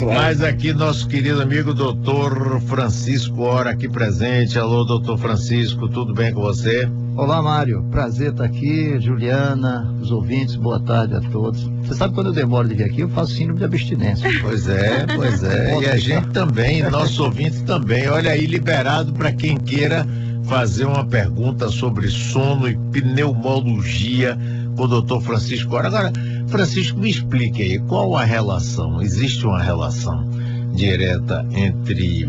Mas aqui nosso querido amigo doutor Francisco Ora aqui presente. Alô, doutor Francisco, tudo bem com você? Olá, Mário, prazer estar aqui, Juliana, os ouvintes, boa tarde a todos. Você sabe quando eu demoro de vir aqui, eu faço síndrome de abstinência. Pois é, e a gente também, nosso ouvinte também. Olha aí, liberado para quem queira fazer uma pergunta sobre sono e pneumologia com o doutor Francisco Ora. Agora, Francisco, me explique aí, qual a relação? Existe uma relação direta entre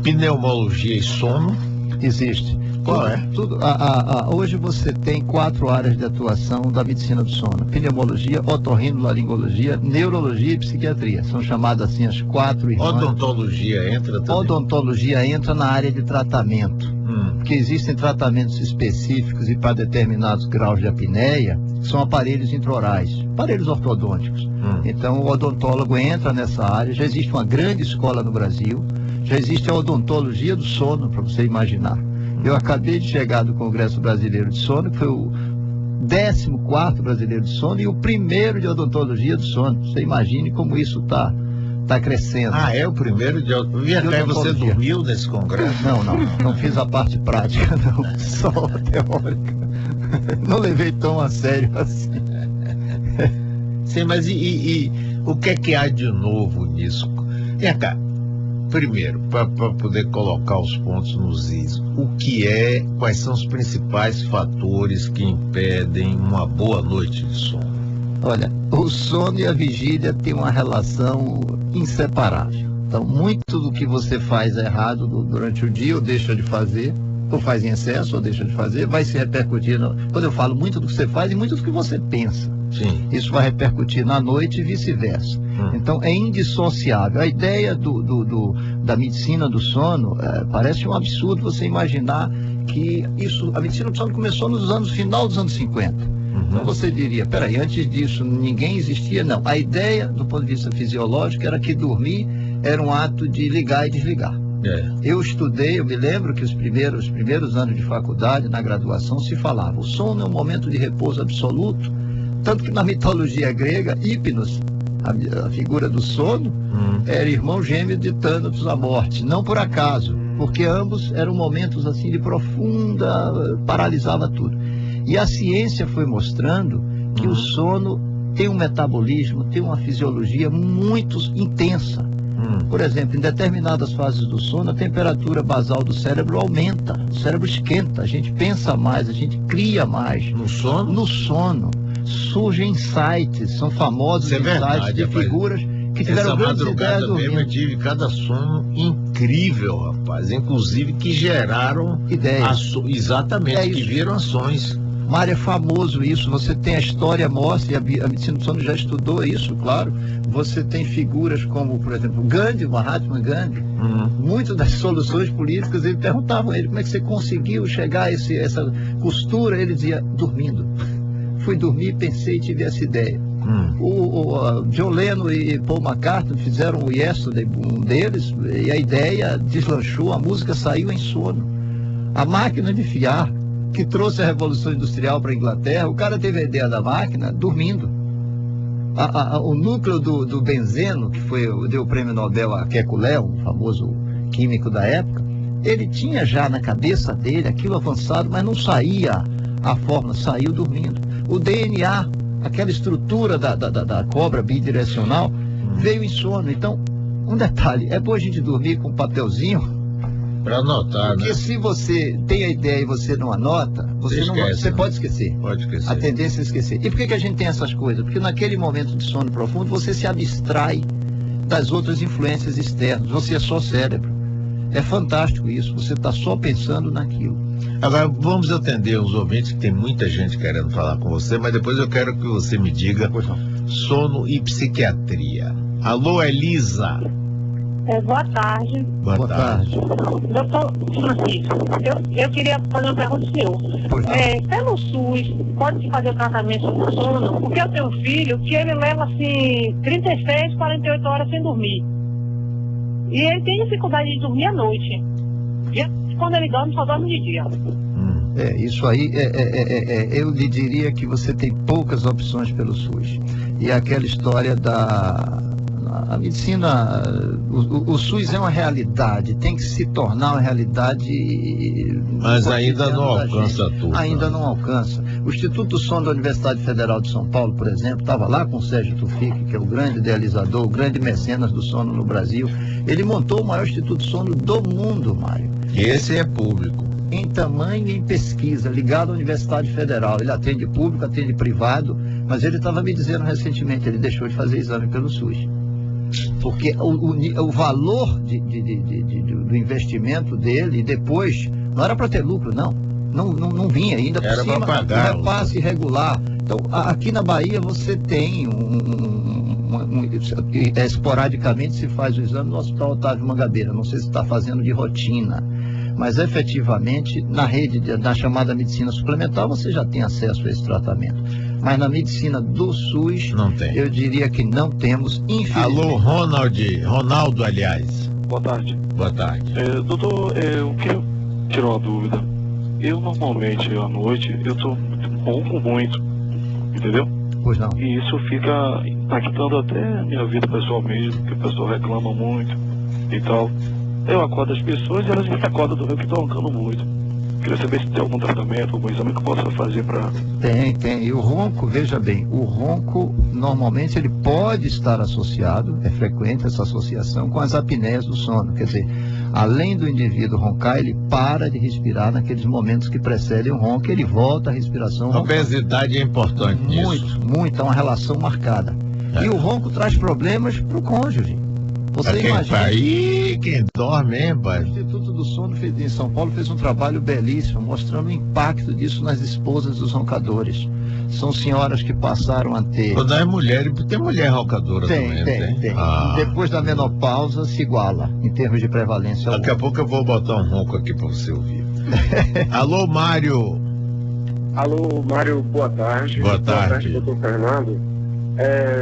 pneumologia e sono? Existe. Qual é? Hoje você tem 4 áreas de atuação da medicina do sono: pneumologia, otorrinolaringologia, neurologia e psiquiatria. São chamadas assim as 4 irmãs. Odontologia entra também? Odontologia entra na área de tratamento. Porque existem tratamentos específicos e para determinados graus de apneia, que são aparelhos intraorais, aparelhos ortodônticos. Então o odontólogo entra nessa área. Já existe uma grande escola no Brasil, já existe a odontologia do sono, para você imaginar. Eu acabei de chegar do Congresso Brasileiro de Sono, que foi o 14º Brasileiro de Sono e o primeiro de odontologia do sono. Você imagine como isso está crescendo. Ah, é o primeiro de odontologia? Você dormiu nesse congresso? Não fiz a parte prática, não, só a teórica. Não levei tão a sério assim. Sim, mas e o que é que há de novo nisso? Vem cá. Primeiro, para poder colocar os pontos nos is, quais são os principais fatores que impedem uma boa noite de sono? Olha, o sono e a vigília têm uma relação inseparável. Então, muito do que você faz errado durante o dia, ou deixa de fazer, ou faz em excesso, ou deixa de fazer, vai se repercutir. Quando eu falo muito do que você faz e muito do que você pensa. Sim. Isso vai repercutir na noite e vice-versa. Então, é indissociável. A ideia da medicina do sono parece um absurdo você imaginar que a medicina do sono começou no final dos anos 50. Então você diria, peraí, antes disso ninguém existia? Não. A ideia, do ponto de vista fisiológico, era que dormir era um ato de ligar e desligar. Eu me lembro que os primeiros anos de faculdade, na graduação, se falava, o sono é um momento de repouso absoluto, tanto que na mitologia grega, Hipnos, a figura do sono, era irmão gêmeo de Thanatos, a morte, não por acaso, porque ambos eram momentos assim de profunda, paralisava tudo. E a ciência foi mostrando que o sono tem um metabolismo, tem uma fisiologia muito intensa. Por exemplo, em determinadas fases do sono, a temperatura basal do cérebro aumenta, o cérebro esquenta, a gente pensa mais, a gente cria mais. No sono? No sono. Surgem insights, são famosos insights de figuras que tiveram grandes ideias dormindo. Eu tive cada sono incrível, rapaz, inclusive que geraram ideias. Exatamente, que viram ações. Mário, é famoso isso, você tem a história mostra, e a medicina do sono já estudou isso, claro. Você tem figuras como, por exemplo, Gandhi, Mahatma Gandhi. Muitas das soluções políticas, ele perguntavam a ele como é que você conseguiu chegar a essa costura. Ele dizia, dormindo. Fui dormir, pensei e tive essa ideia. O John Lennon e Paul McCartney fizeram o Yesterday, um deles, e a ideia deslanchou, a música saiu em sono. A máquina de fiar, que trouxe a Revolução Industrial para a Inglaterra, o cara teve a ideia da máquina dormindo. O núcleo do benzeno, que deu o prêmio Nobel a Kekulé, um famoso químico da época, ele tinha já na cabeça dele aquilo avançado, mas não saía a fórmula, saiu dormindo. O DNA, aquela estrutura da cobra bidirecional, veio em sono. Então, um detalhe, é bom a gente dormir com um papelzinho, para anotar, porque se você tem a ideia e você não anota, você pode esquecer. Pode esquecer. A tendência é esquecer. E por que a gente tem essas coisas? Porque naquele momento de sono profundo, você se abstrai das outras influências externas. Você é só cérebro. É fantástico isso. Você está só pensando naquilo. Agora, vamos atender os ouvintes, que tem muita gente querendo falar com você, mas depois eu quero que você me diga sono e psiquiatria. Alô, Elisa. Boa tarde. Boa tarde. Doutor Francisco, eu queria fazer uma pergunta ao senhor. Pelo SUS, pode fazer o tratamento do sono? Porque eu tenho um filho que ele leva assim 36, 48 horas sem dormir. E ele tem dificuldade de dormir à noite. E quando ele dorme, só dorme de dia. Isso aí, eu lhe diria que você tem poucas opções pelo SUS. E aquela história A medicina, o SUS é uma realidade, tem que se tornar uma realidade. Mas ainda não alcança tudo. Ainda não alcança. O Instituto do Sono da Universidade Federal de São Paulo, por exemplo, estava lá com o Sérgio Tufik, que é o grande idealizador, o grande mecenas do sono no Brasil. Ele montou o maior Instituto do Sono do mundo, Mário. Esse é público. Em tamanho e em pesquisa, ligado à Universidade Federal. Ele atende público, atende privado, mas ele estava me dizendo recentemente, ele deixou de fazer exame pelo SUS. Porque o valor do investimento dele, depois, não era para ter lucro, não vinha ainda por era cima, para pagar, repasse irregular. Então, aqui na Bahia você tem esporadicamente se faz o exame no Hospital Otávio Mangabeira, não sei se está fazendo de rotina, mas efetivamente na rede da chamada medicina suplementar você já tem acesso a esse tratamento. Mas na medicina do SUS, não tem. Eu diria que não temos, infelizmente. Alô, Ronaldo, aliás. Boa tarde. Boa tarde. Doutor, eu queria tirar uma dúvida. Eu normalmente à noite eu ronco muito, entendeu? Pois não. E isso fica impactando até a minha vida pessoal mesmo, que o pessoal reclama muito e tal. Eu acordo as pessoas e elas me acordam também que estão roncando muito. Queria saber se tem algum tratamento, algum exame que eu possa fazer para... Tem. E o ronco, veja bem, o ronco normalmente ele pode estar associado, é frequente essa associação, com as apneias do sono. Quer dizer, além do indivíduo roncar, ele para de respirar naqueles momentos que precedem o ronco, ele volta à respiração. A obesidade é importante nisso. Muito, é uma relação marcada. E o ronco traz problemas para o cônjuge. Você imagina. Aí, quem dorme, hein, pai? O Instituto do Sono em São Paulo fez um trabalho belíssimo, mostrando o impacto disso nas esposas dos roncadores. São senhoras que passaram a ter... Quando é mulher, tem mulher roncadora também, tem. Depois da menopausa, se iguala, em termos de prevalência. Daqui a pouco eu vou botar um ronco aqui para você ouvir. Alô, Mário. Alô, Mário, boa tarde. Boa tarde, doutor Fernando.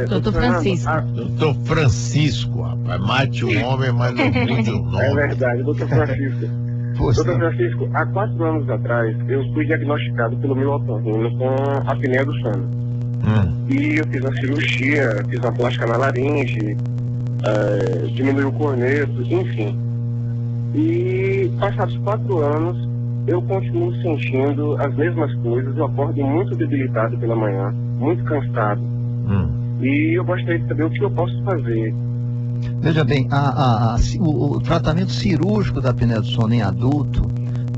Doutor Francisco. Doutor Francisco, rapaz. Mate o homem, mas não mude o nome. É verdade, doutor Francisco. Doutor Francisco, há 4 anos atrás, eu fui diagnosticado pelo meu otorrino com apneia do sono. E eu fiz uma cirurgia, fiz uma plástica na laringe, diminuí o corneto, enfim. E passados 4 anos, eu continuo sentindo as mesmas coisas. Eu acordo muito debilitado pela manhã, muito cansado. E eu gostaria de saber o que eu posso fazer. Veja bem, o tratamento cirúrgico da apneia do sono em adulto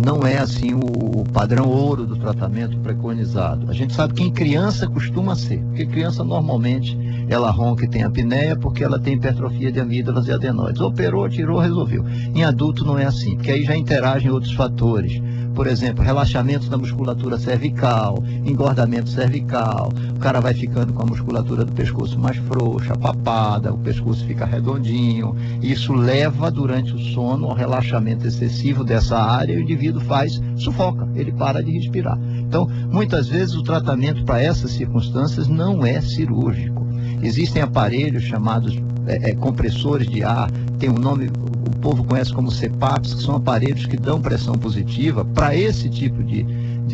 não é assim o padrão ouro do tratamento preconizado. A gente sabe que em criança costuma ser, porque criança normalmente ela ronca e tem apneia porque ela tem hipertrofia de amígdalas e adenoides. Operou, tirou, resolveu. Em adulto não é assim, porque aí já interagem outros fatores. Por exemplo, relaxamento da musculatura cervical, engordamento cervical, o cara vai ficando com a musculatura do pescoço mais frouxa, papada, o pescoço fica redondinho. Isso leva durante o sono ao relaxamento excessivo dessa área e o indivíduo sufoca, ele para de respirar. Então, muitas vezes o tratamento para essas circunstâncias não é cirúrgico. Existem aparelhos chamados compressores de ar, tem um nome, o povo conhece como CPAPs, que são aparelhos que dão pressão positiva. Para esse tipo de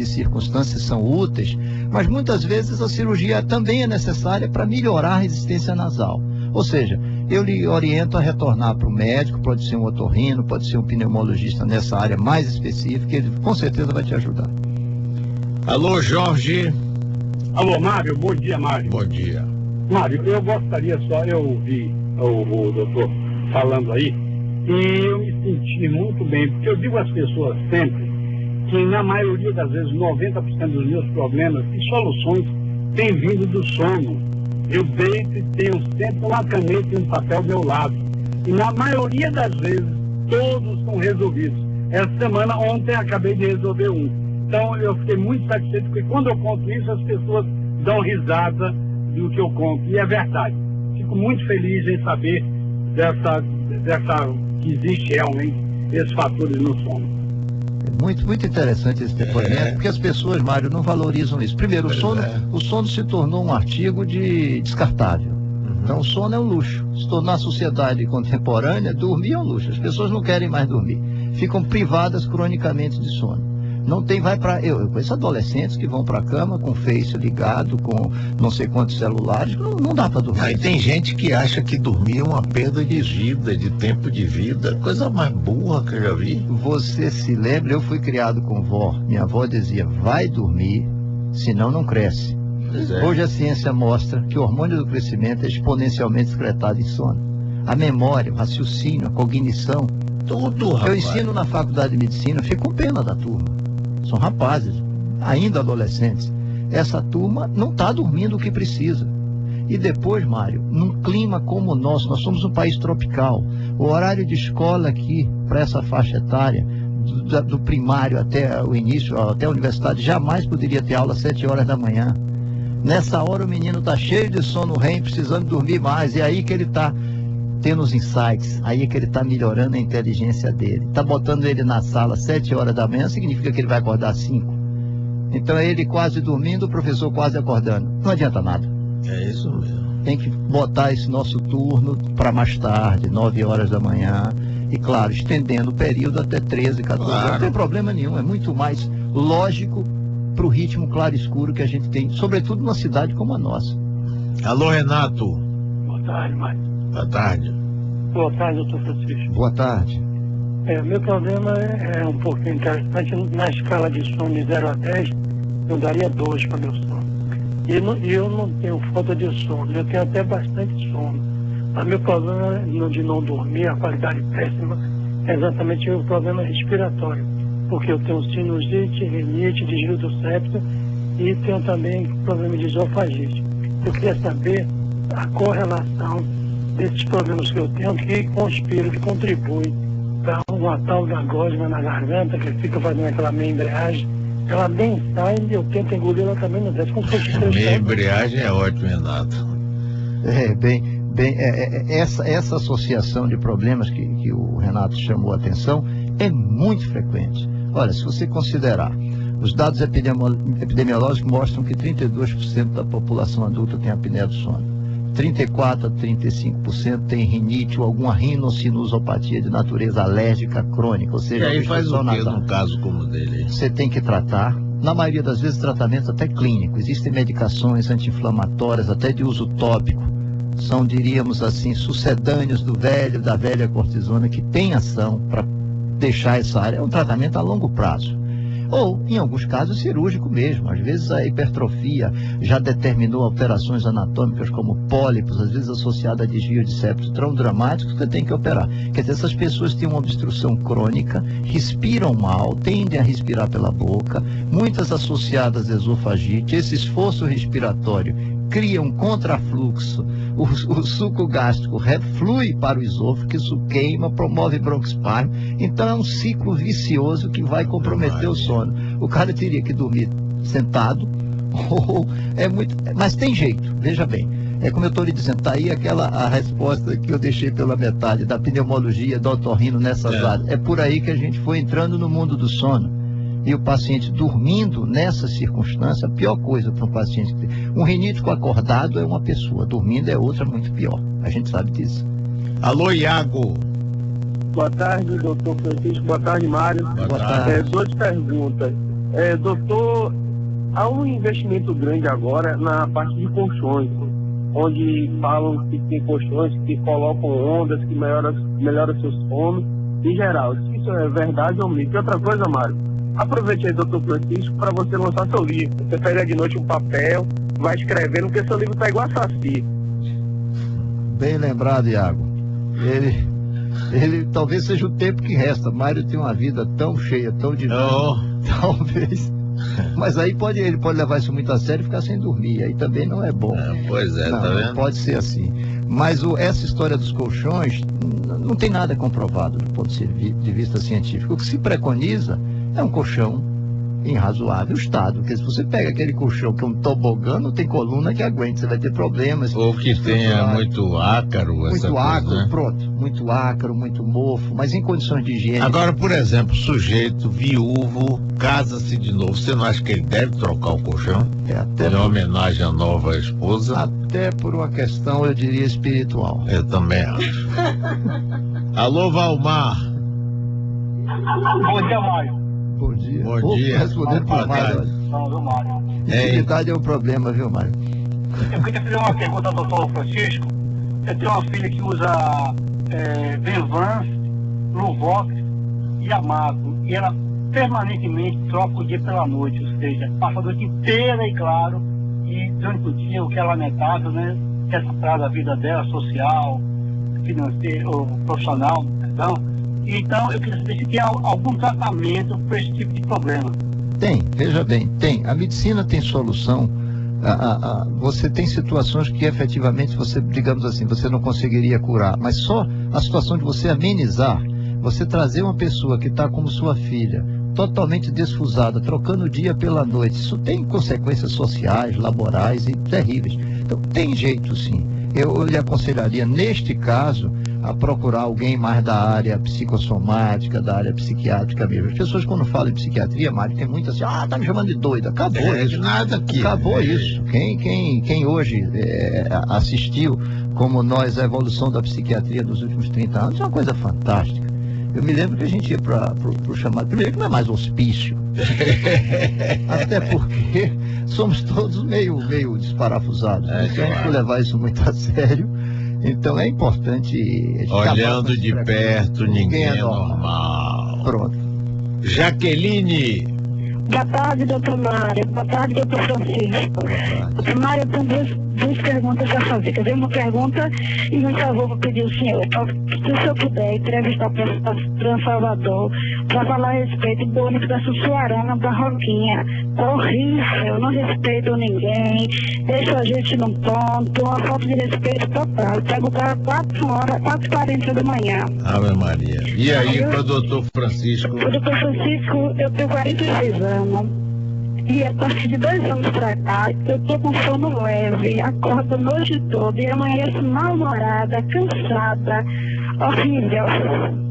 circunstâncias são úteis, mas muitas vezes a cirurgia também é necessária para melhorar a resistência nasal. Ou seja, eu lhe oriento a retornar para o médico, pode ser um otorrino, pode ser um pneumologista nessa área mais específica, ele com certeza vai te ajudar. Alô, Jorge. Alô, Mário, bom dia, Mário. Bom dia. Mário, eu gostaria só, eu ouvi o doutor falando aí, e eu me senti muito bem, porque eu digo às pessoas sempre que na maioria das vezes, 90% dos meus problemas e soluções têm vindo do sono. Eu deito e tenho sempre uma caneta e um papel ao meu lado. E na maioria das vezes, todos são resolvidos. Essa semana, ontem, acabei de resolver um. Então, eu fiquei muito satisfeito, porque quando eu conto isso, as pessoas dão risada do que eu conto. E é verdade. Fico muito feliz em saber que existe realmente esses fatores no sono. Muito, muito interessante esse depoimento, porque as pessoas, Mário, não valorizam isso. Primeiro, o sono se tornou um artigo descartável. Então, o sono é um luxo. Se tornar a sociedade contemporânea, dormir é um luxo. As pessoas não querem mais dormir. Ficam privadas cronicamente de sono. Não tem, vai para... Eu conheço adolescentes que vão para a cama com o Face ligado, com não sei quantos celulares, não dá para dormir. Aí tem gente que acha que dormir é uma perda de vida, de tempo de vida, coisa mais burra que eu já vi. Você se lembra, eu fui criado com vó, minha avó dizia, vai dormir, senão não cresce. Hoje a ciência mostra que o hormônio do crescimento é exponencialmente excretado em sono. A memória, o raciocínio, a cognição, tudo, rapaz. Eu ensino na faculdade de medicina, fico com pena da turma. São rapazes, ainda adolescentes. Essa turma não está dormindo o que precisa. E depois, Mário, num clima como o nosso, nós somos um país tropical. O horário de escola aqui, para essa faixa etária, do primário até o início, até a universidade, jamais poderia ter aula às 7 horas da manhã. Nessa hora o menino está cheio de sono REM, precisando dormir mais. E é aí que ele está tendo os insights, aí é que ele está melhorando a inteligência dele. Está botando ele na sala às 7 horas da manhã, significa que ele vai acordar às 5. Então é ele quase dormindo, o professor quase acordando. Não adianta nada. É isso mesmo. Tem que botar esse nosso turno para mais tarde, 9 horas da manhã. E claro, estendendo o período até 13, 14 horas. Não tem problema nenhum, é muito mais lógico para o ritmo claro e escuro que a gente tem, sobretudo numa cidade como a nossa. Alô, Renato. Boa tarde, Mário. Boa tarde. Boa tarde, doutor Francisco. Boa tarde. Meu problema é um pouquinho interessante. Na escala de sono de 0 a 10, eu daria 2 para meu sono. E eu não tenho falta de sono, eu tenho até bastante sono. Mas meu problema de não dormir, a qualidade péssima, é exatamente o problema respiratório. Porque eu tenho sinusite, rinite, desvio do septo e tenho também problema de esofagite. Eu queria saber a correlação desses problemas que eu tenho, que conspiram, que contribuem para uma tal da gosma na garganta, que fica fazendo aquela meia embreagem. Ela bem sai e eu tento engolir ela também no desce. Meia embreagem é ótimo, Renato. Essa associação de problemas que o Renato chamou a atenção é muito frequente. Olha, se você considerar, os dados epidemiológicos mostram que 32% da população adulta tem apneia do sono. 34% a 35% tem rinite ou alguma rinocinusopatia de natureza alérgica crônica, ou seja, e aí faz o quê num caso como o dele? Você tem que tratar, na maioria das vezes tratamento até clínico. Existem medicações anti-inflamatórias, até de uso tópico. São, diríamos assim, sucedâneos da velha cortisona, que tem ação para deixar essa área. É um tratamento a longo prazo. Ou, em alguns casos, cirúrgico mesmo. Às vezes a hipertrofia já determinou alterações anatômicas como pólipos, às vezes associada a desvio de septo tão dramáticos que você tem que operar. Quer dizer, essas pessoas têm uma obstrução crônica, respiram mal, tendem a respirar pela boca, muitas associadas a esofagite. Esse esforço respiratório cria um contrafluxo, o suco gástrico reflui para o esôfago, isso queima, promove broncoespasmo. Então é um ciclo vicioso que vai comprometer o sono. O cara teria que dormir sentado, mas tem jeito, veja bem. É como eu estou lhe dizendo, está aí a resposta que eu deixei pela metade, da pneumologia, do otorrino nessas áreas. É por aí que a gente foi entrando no mundo do sono. E o paciente dormindo nessa circunstância, a pior coisa para um paciente. Um rinítico acordado é uma pessoa, dormindo é outra muito pior. A gente sabe disso. Alô, Iago. Boa tarde, doutor Francisco. Boa tarde, Mário. Boa tarde. 2 perguntas. Doutor, há um investimento grande agora na parte de colchões, onde falam que tem colchões que colocam ondas, que melhora seu sono. Em geral, isso é verdade ou mito? E outra coisa, Mário, aproveite aí, doutor Francisco, para você lançar seu livro. Você pega de noite um papel, vai escrevendo, porque seu livro está igual a Saci. Bem lembrado, Iago. Ele talvez seja o tempo que resta. Mário tem uma vida tão cheia, tão dinâmica. Talvez. Mas aí ele pode levar isso muito a sério e ficar sem dormir. Aí também não é bom. Pois é, não, tá vendo? Pode ser assim. Mas essa história dos colchões não tem nada comprovado do ponto de vista científico. O que se preconiza é um colchão em razoável estado, porque se você pega aquele colchão que é um tobogã, não tem coluna que aguente, você vai ter problemas. Ou que tenha muito ácaro, pronto, muito ácaro, muito mofo, mas em condições de higiene. Agora, por exemplo, sujeito viúvo, casa-se de novo, você não acha que ele deve trocar o colchão? Em homenagem à nova esposa? Até por uma questão, eu diria, espiritual. Eu também acho. Alô, Valmar. Bom dia, Mário. Bom dia. Bom dia. Respondendo para o Mário. Intimidade é um problema, viu, Mário? Eu queria fazer uma pergunta ao doutor Francisco. Eu tenho uma filha que usa Venvans, Luvox e Amato, e ela permanentemente troca o dia pela noite, ou seja, passa a noite inteira, e claro, e durante o dia, o que é lamentável, né? Que essa traz a vida dela, social, financeiro, profissional, perdão. Então, eu queria saber se tem algum tratamento para esse tipo de problema. Tem, veja bem, tem. A medicina tem solução. Você tem situações que efetivamente você, digamos assim, você não conseguiria curar, mas só a situação de você amenizar, você trazer uma pessoa que está como sua filha, totalmente desfusada, trocando o dia pela noite, isso tem consequências sociais, laborais e terríveis. Então, tem jeito sim. Eu lhe aconselharia, neste caso, a procurar alguém mais da área psicossomática, da área psiquiátrica mesmo. As pessoas, quando falam em psiquiatria, Mário, tem muitas assim, tá me chamando de doida. Acabou isso. Nada aqui. Acabou isso. Quem hoje assistiu, como nós, a evolução da psiquiatria dos últimos 30 anos, é uma coisa fantástica. Eu me lembro que a gente ia para o chamado, primeiro que não é mais hospício, até porque somos todos meio desparafusados, então a gente tem que levar isso muito a sério. Então é importante... Olhando de perto, ninguém é normal. Pronto. Jaqueline. Boa tarde, doutor Mário. Boa tarde, doutor Francisco. Doutor Mário, eu tenho duas perguntas a fazer. Quer dizer, uma pergunta e um favor para pedir ao senhor. Se o senhor puder entrevistar o Fran Salvador para falar a respeito do ônibus da Sussuarana da Roquinha. Tá horrível, não respeitam ninguém, deixa a gente no ponto, uma falta de respeito total. Pega o cara 4h40 da manhã. Ave Maria. E aí, para o doutor Francisco? O doutor Francisco, eu tenho 46 anos. E a partir de 2 anos pra cá, eu tô com sono leve, acordo a noite toda e amanheço mal-humorada, cansada, horrível.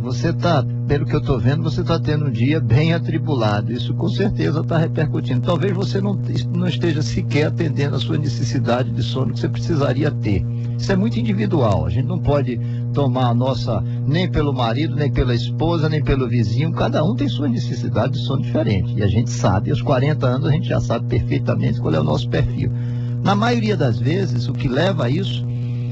Você tá, pelo que eu tô vendo, você tá tendo um dia bem atribulado. Isso com certeza está repercutindo. Talvez você não esteja sequer atendendo a sua necessidade de sono que você precisaria ter. Isso é muito individual. A gente não pode tomar a nossa, nem pelo marido, nem pela esposa, nem pelo vizinho. Cada um tem sua necessidade de sono diferente. E a gente sabe, aos 40 anos a gente já sabe perfeitamente qual é o nosso perfil. Na maioria das vezes, o que leva a isso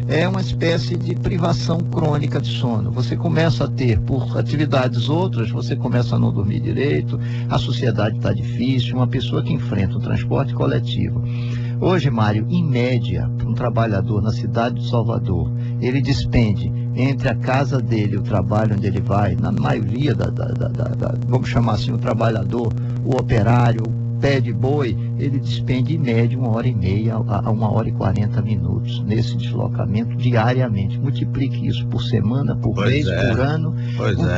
é uma espécie de privação crônica de sono. Você começa a ter, por atividades outras, você começa a não dormir direito, a sociedade está difícil, uma pessoa que enfrenta o transporte coletivo. Hoje, Mário, em média, um trabalhador na cidade de Salvador, ele despende entre a casa dele e o trabalho onde ele vai, na maioria vamos chamar assim, o trabalhador, o operário, o pé de boi, ele despende em média 1h30 a 1h40 minutos nesse deslocamento diariamente. Multiplique isso por semana, por mês, por ano,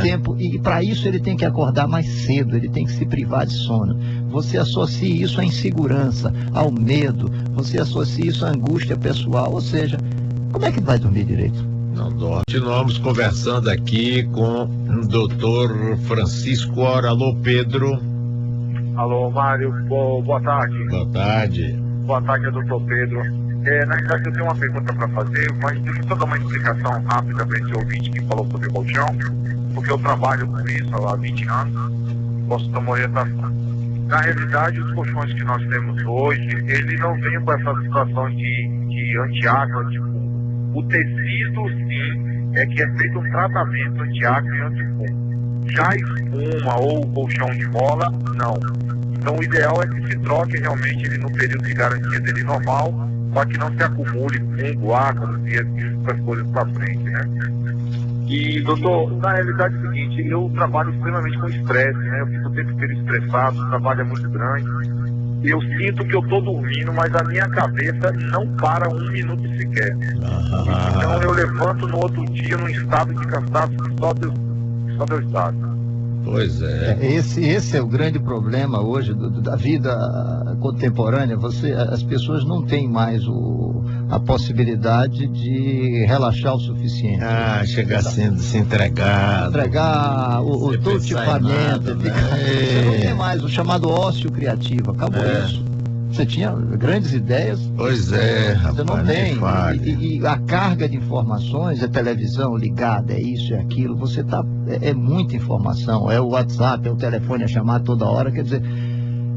tempo, e para isso ele tem que acordar mais cedo, ele tem que se privar de sono. Você associa isso à insegurança, ao medo, você associa isso à angústia pessoal, ou seja, como é que vai dormir direito? Não dorme. Continuamos conversando aqui com o doutor Francisco. Alô, Pedro. Alô, Mário, boa tarde. Boa tarde. Boa tarde, doutor Pedro. Na verdade, eu tenho uma pergunta para fazer, mas deixa eu só dar uma explicação rápida para esse ouvinte que falou sobre colchão, porque eu trabalho com isso há 20 anos, posso dar uma orientação. Na realidade, os colchões que nós temos hoje, ele não vem com essa situação de antiágua, tipo, o tecido, sim, é que é feito um tratamento antiágua e antifungo. Já espuma ou colchão de mola, não. Então o ideal é que se troque realmente ele no período de garantia dele normal, para que não se acumule fungo, ácaros e essas coisas para frente, né? E, doutor, na realidade é o seguinte, eu trabalho extremamente com estresse, né? Eu fico o tempo inteiro estressado, o trabalho é muito grande. Eu sinto que eu estou dormindo, mas a minha cabeça não para 1 minuto sequer. Então eu levanto no outro dia num estado de cansaço que só Deus sabe. Pois é. Esse é o grande problema hoje da vida contemporânea. As pessoas não têm mais a possibilidade de relaxar o suficiente. Chegar sendo se entregar o tutifamento. Você não tem mais o chamado ócio criativo. Acabou isso. Você tinha grandes ideias. Pois é, rapaz. Você não tem. E a carga de informações, é televisão ligada, é isso, é aquilo. Você tá. É muita informação. É o WhatsApp, é o telefone a chamar toda hora. Quer dizer,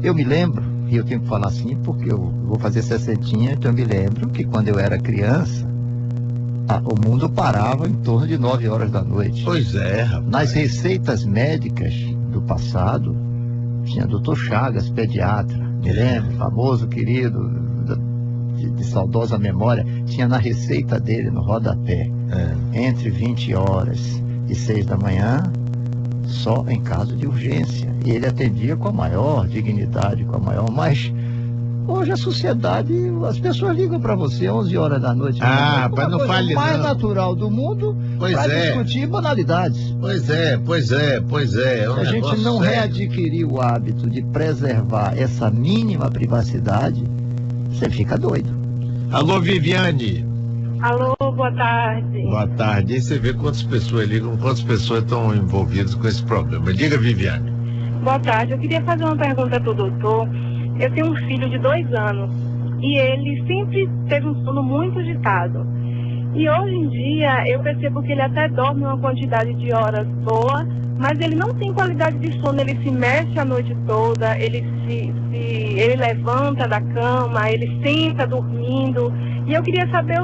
eu me lembro, e eu tenho que falar assim, porque eu vou fazer 60, então eu me lembro que quando eu era criança, o mundo parava em torno de 9 horas da noite. Pois é, rapaz. Nas receitas médicas do passado, tinha Dr. Chagas, pediatra, me lembro, famoso, querido, de saudosa memória, tinha na receita dele, no rodapé, entre 20 horas e 6 da manhã, só em caso de urgência. E ele atendia com a maior dignidade, com a maior, mas hoje a sociedade, as pessoas ligam para você 11 horas da noite. Rapaz, não fale mais não. natural do mundo para discutir banalidades. Pois é. A gente não readquirir o hábito de preservar essa mínima privacidade, você fica doido. Alô, Viviane. Alô, boa tarde. Boa tarde. E você vê quantas pessoas ligam, quantas pessoas estão envolvidas com esse problema. Diga, Viviane. Boa tarde. Eu queria fazer uma pergunta para o doutor. Eu tenho um filho de 2 anos e ele sempre teve um sono muito agitado. E hoje em dia eu percebo que ele até dorme uma quantidade de horas boa, mas ele não tem qualidade de sono. Ele se mexe a noite toda, ele levanta da cama, ele senta dormindo. E eu queria saber,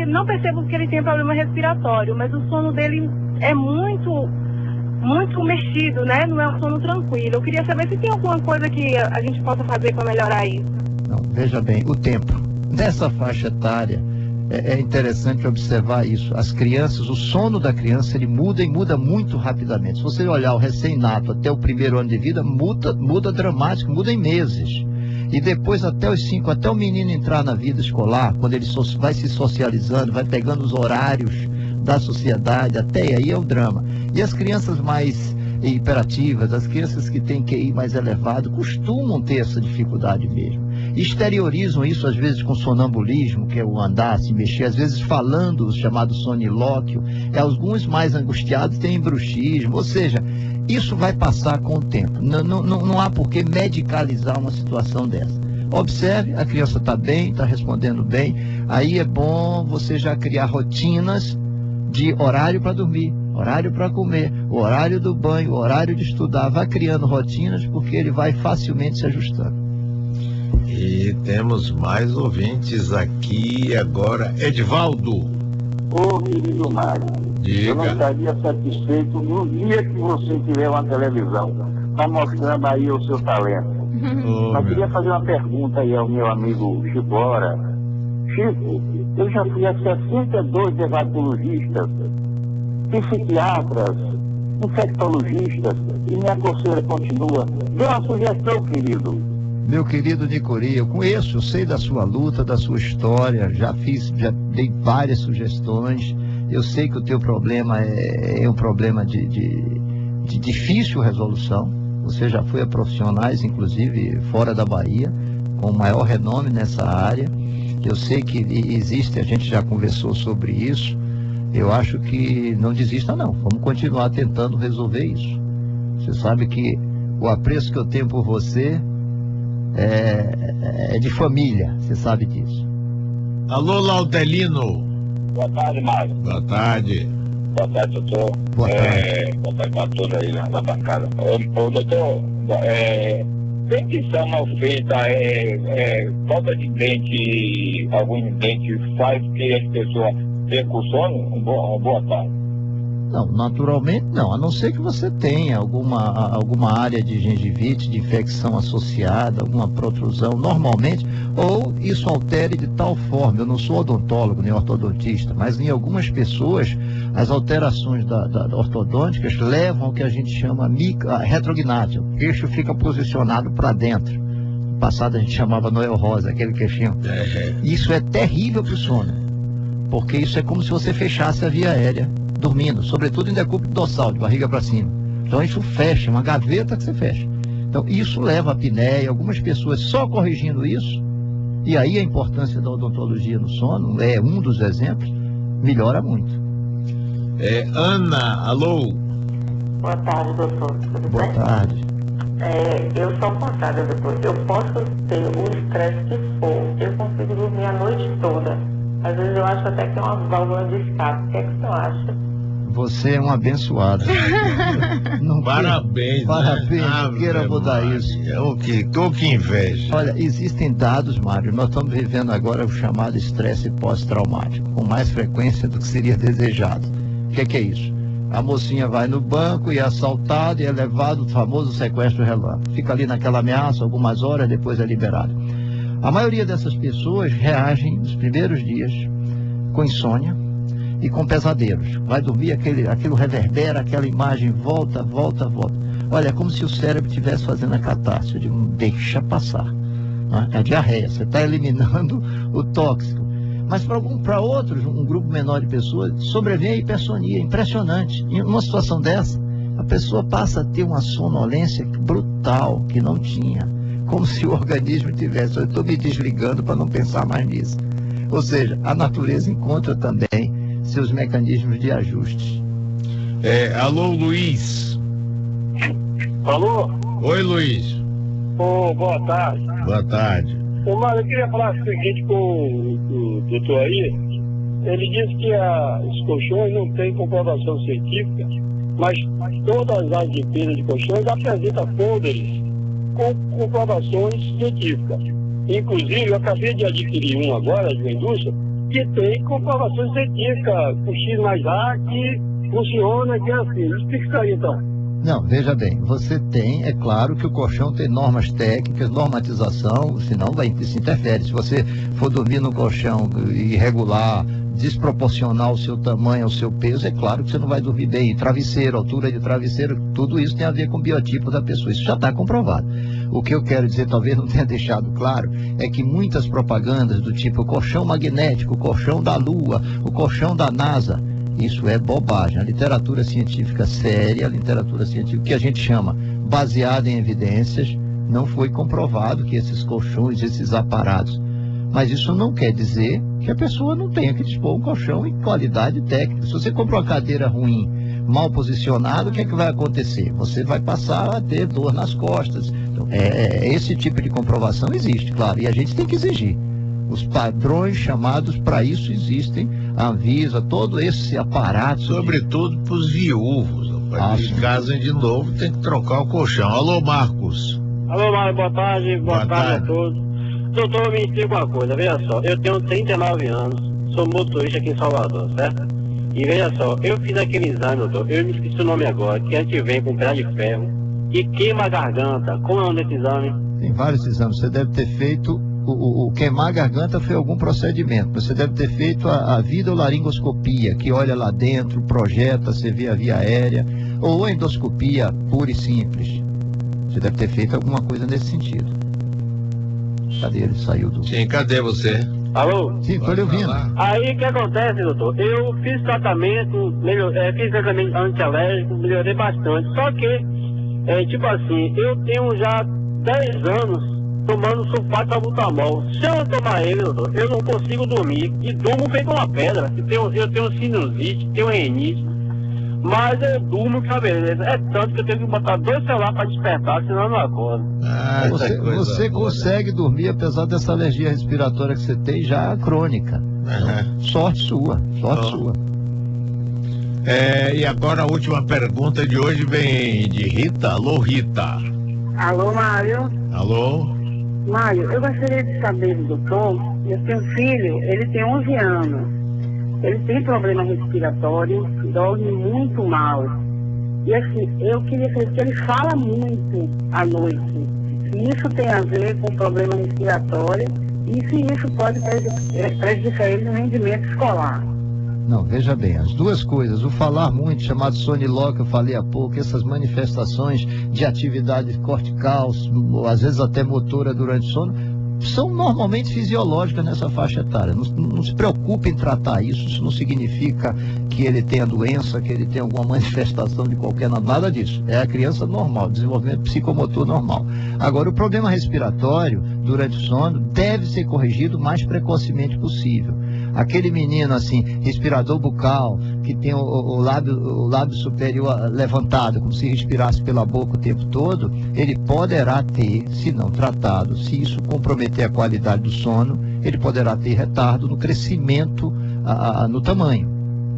não percebo que ele tem problema respiratório, mas o sono dele é muito mexido, né? Não é um sono tranquilo. Eu queria saber se tem alguma coisa que a gente possa fazer para melhorar isso. Não, veja bem, o tempo. Nessa faixa etária, é interessante observar isso. As crianças, o sono da criança, ele muda e muda muito rapidamente. Se você olhar o recém-nato até o 1º ano de vida, muda dramático, muda em meses. E depois até os 5, até o menino entrar na vida escolar, quando ele vai se socializando, vai pegando os horários da sociedade, até aí é o drama. E as crianças mais hiperativas, as crianças que têm QI mais elevado, costumam ter essa dificuldade mesmo. Exteriorizam isso às vezes com sonambulismo, que é o andar, se mexer, às vezes falando, o chamado sonilóquio. Alguns mais angustiados têm bruxismo, ou seja, isso vai passar com o tempo. Não há por que medicalizar uma situação dessa. Observe, a criança está bem, está respondendo bem, aí é bom você já criar rotinas de horário para dormir, horário para comer, o horário do banho, o horário de estudar. Vai criando rotinas, porque ele vai facilmente se ajustando. E temos mais ouvintes aqui agora. Edivaldo. Ô, querido Mário, diga. Eu não estaria satisfeito no dia que você tiver uma televisão, está mostrando aí o seu talento. Mas queria fazer uma pergunta aí ao meu amigo Chibora. Chico, eu já fui a 62 dermatologistas, psiquiatras, infectologistas, e minha coceira continua. Dê uma sugestão, querido. Meu querido Nicori, eu conheço, eu sei da sua luta, da sua história, já dei várias sugestões. Eu sei que o teu problema é um problema de difícil resolução. Você já foi a profissionais, inclusive fora da Bahia, com maior renome nessa área. Eu sei que existe, a gente já conversou sobre isso. Eu acho que não desista não, vamos continuar tentando resolver isso. Você sabe que o apreço que eu tenho por você é de família, você sabe disso. Alô, Laudelino. Boa tarde, Mário. Boa tarde. Boa tarde, doutor. Boa tarde. Boa tarde para todos aí na bancada. Ô, doutor, dentição mal feita, falta de dente, algum dente faz que as pessoas percam o sono? Uma boa tarde. Não, naturalmente não, a não ser que você tenha alguma área de gengivite, de infecção associada, alguma protrusão, normalmente, ou isso altere de tal forma, eu não sou odontólogo nem ortodontista, mas em algumas pessoas as alterações ortodônticas levam ao que a gente chama retrognátia, o queixo fica posicionado para dentro. No passado a gente chamava Noel Rosa, aquele queixinho. Isso é terrível para o sono, porque isso é como se você fechasse a via aérea dormindo, sobretudo em decúbito dorsal, de barriga para cima. Então isso fecha, uma gaveta que você fecha. Então isso leva a apneia, algumas pessoas só corrigindo isso, e aí a importância da odontologia no sono, é um dos exemplos, melhora muito. Ana, alô? Boa tarde, doutor. Tudo Boa bem? tarde. Eu sou ao contrário, doutor. Eu posso ter o estresse que for, eu consigo dormir a noite toda. Às vezes eu acho até que é uma válvula de escape. O que é que você acha? Você é um abençoado. Parabéns. Parabéns, não queira mudar isso. Tô que inveja. Olha, existem dados, Mário. Nós estamos vivendo agora o chamado estresse pós-traumático, com mais frequência do que seria desejado. O que é isso? A mocinha vai no banco e é assaltada e é levado o famoso sequestro relâmpago. Fica ali naquela ameaça algumas horas, depois é liberado. A maioria dessas pessoas reagem nos primeiros dias com insônia e com pesadelos. Vai dormir, aquilo reverbera, aquela imagem volta. Olha, é como se o cérebro estivesse fazendo a catarse. Eu digo, deixa passar. É a diarreia, você está eliminando o tóxico. Mas para outros, um grupo menor de pessoas, sobrevém a hipersonia, impressionante. Em uma situação dessa, a pessoa passa a ter uma sonolência brutal, que não tinha. Como se o organismo tivesse, eu estou me desligando para não pensar mais nisso. Ou seja, a natureza encontra também seus mecanismos de ajuste. Alô, Luiz. Alô? Oi, Luiz. Boa tarde. Boa tarde. Mário, eu queria falar o seguinte com o doutor aí. Ele disse que os colchões não têm comprovação científica, mas todas as empresas de colchões apresentam folders com comprovações científicas. Inclusive, eu acabei de adquirir um agora, de uma indústria, que tem comprovações científicas, com X mais A, que funciona, que é assim. Explica isso aí, então. Não, veja bem, você tem, é claro que o colchão tem normas técnicas, normatização, senão se interfere. Se você for dormir no colchão irregular, desproporcional ao seu tamanho, ao seu peso, é claro que você não vai dormir bem. Travesseiro, altura de travesseiro, tudo isso tem a ver com o biotipo da pessoa. Isso já está comprovado. O que eu quero dizer, talvez não tenha deixado claro, é que muitas propagandas do tipo colchão magnético, colchão da Lua, o colchão da NASA, isso é bobagem. A literatura científica séria, a literatura científica que a gente chama baseada em evidências, não foi comprovado que esses colchões, esses aparatos. Mas isso não quer dizer que a pessoa não tenha que dispor um colchão em qualidade técnica. Se você comprou uma cadeira ruim, mal posicionada, o que é que vai acontecer? Você vai passar a ter dor nas costas. Então, esse tipo de comprovação existe, claro, e a gente tem que exigir. Os padrões chamados para isso existem, a Anvisa, todo esse aparato. Sobretudo para os viúvos. Para que casem de novo, tem que trocar o colchão. Alô, Marcos. Alô, Marcos, boa tarde. Boa tarde a todos. Doutor, me explica uma coisa, veja só, eu tenho 39 anos, sou motorista aqui em Salvador, certo? E veja só, eu fiz aquele exame, doutor, eu me esqueci o nome agora, que a gente vem com um pedaço de ferro e queima a garganta. Como é o nome desse exame? Tem vários exames, você deve ter feito, o queimar a garganta foi algum procedimento, você deve ter feito a videolaringoscopia, que olha lá dentro, projeta, você vê a via aérea, ou a endoscopia pura e simples. Você deve ter feito alguma coisa nesse sentido. Cadê ele? Saiu do... Sim, cadê você? Alô? Sim, estou lhe ouvindo. Aí, o que acontece, doutor? Eu fiz tratamento, fiz tratamento antialérgico, melhorei bastante. Só que, tipo assim, eu tenho já 10 anos tomando sulfato salbutamol. Se eu não tomar ele, doutor, eu não consigo dormir. E durmo feito uma pedra. Eu tenho sinusite, tenho renite. Mas eu durmo que é beleza. É tanto que eu tenho que botar 2 celulares para despertar, senão eu não acordo. Você consegue dormir apesar dessa alergia respiratória que você tem já crônica. Sorte sua, sua. E agora a última pergunta de hoje vem de Rita. Alô, Rita. Alô, Mário. Alô. Mário, eu gostaria de saber do doutor, eu tenho um filho, ele tem 11 anos. Ele tem problema respiratório, dorme muito mal. E assim, eu queria saber que ele fala muito à noite. Se isso tem a ver com problema respiratório e se isso pode prejudicar ele no rendimento escolar. Não, veja bem, as duas coisas. O falar muito, chamado soniló, que eu falei há pouco, essas manifestações de atividade cortical, às vezes até motora durante o sono, são normalmente fisiológicas nessa faixa etária. Não se preocupe em tratar isso. Isso não significa que ele tenha doença, que ele tenha alguma manifestação de qualquer nada disso. É a criança normal, desenvolvimento psicomotor normal. Agora, o problema respiratório durante o sono deve ser corrigido o mais precocemente possível. Aquele menino assim, respirador bucal, que tem o lábio superior levantado, como se respirasse pela boca o tempo todo, ele poderá ter, se não tratado, se isso comprometer a qualidade do sono, ele poderá ter retardo no crescimento, no tamanho.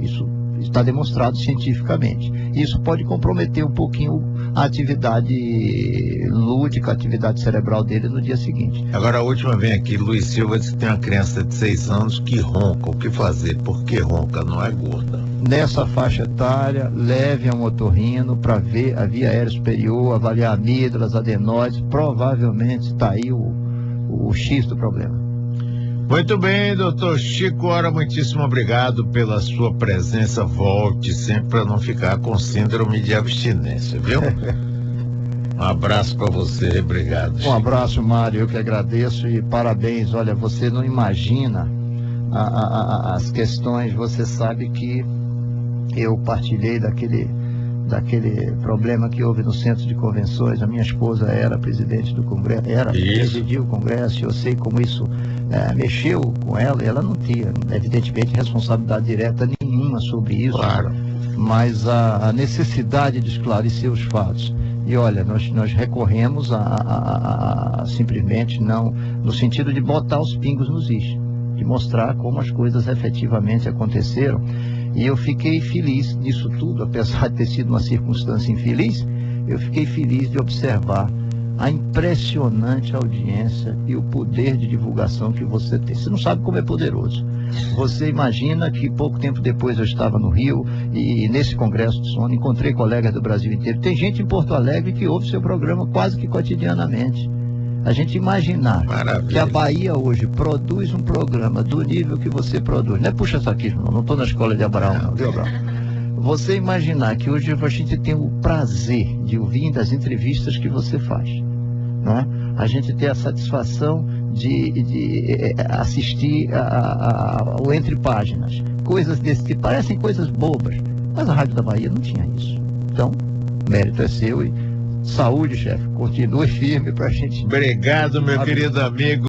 Isso está demonstrado cientificamente. Isso pode comprometer um pouquinho a atividade lúdica, a atividade cerebral dele no dia seguinte. Agora a última vem aqui, Luiz Silva diz que tem uma criança de 6 anos que ronca. O que fazer? Por que ronca? Não é gorda. Nessa faixa etária, leve a um otorrino para ver a via aérea superior, avaliar amígdalas, adenoides, provavelmente está aí o X do problema. Muito bem, doutor Chico Hora, muitíssimo obrigado pela sua presença. Volte sempre para não ficar com síndrome de abstinência, viu? Um abraço para você, obrigado. Um abraço, Mário, eu que agradeço e parabéns. Olha, você não imagina as questões, você sabe que eu partilhei daquele problema que houve no centro de convenções. A minha esposa era presidente do Congresso, presidiu o Congresso, eu sei como isso mexeu com ela, e ela não tinha, evidentemente, responsabilidade direta nenhuma sobre isso, claro, mas a necessidade de esclarecer os fatos. E olha, nós recorremos simplesmente não, no sentido de botar os pingos nos is, de mostrar como as coisas efetivamente aconteceram. E eu fiquei feliz nisso tudo, apesar de ter sido uma circunstância infeliz, eu fiquei feliz de observar a impressionante audiência e o poder de divulgação que você tem. Você não sabe como é poderoso. Você imagina que pouco tempo depois eu estava no Rio e nesse Congresso de Sono encontrei colegas do Brasil inteiro. Tem gente em Porto Alegre que ouve seu programa quase que cotidianamente. A gente imaginar que a Bahia hoje produz um programa do nível que você produz, não é puxa-saquismo, não estou na escola de Abraão, não, viu, Abraão? Você imaginar que hoje a gente tem o prazer de ouvir das entrevistas que você faz, não é? A gente tem a satisfação de assistir ao Entre Páginas, coisas desse tipo, parecem coisas bobas, mas a Rádio da Bahia não tinha isso. Então, mérito é seu e saúde, chefe. Continue firme pra gente. Obrigado, meu querido amigo.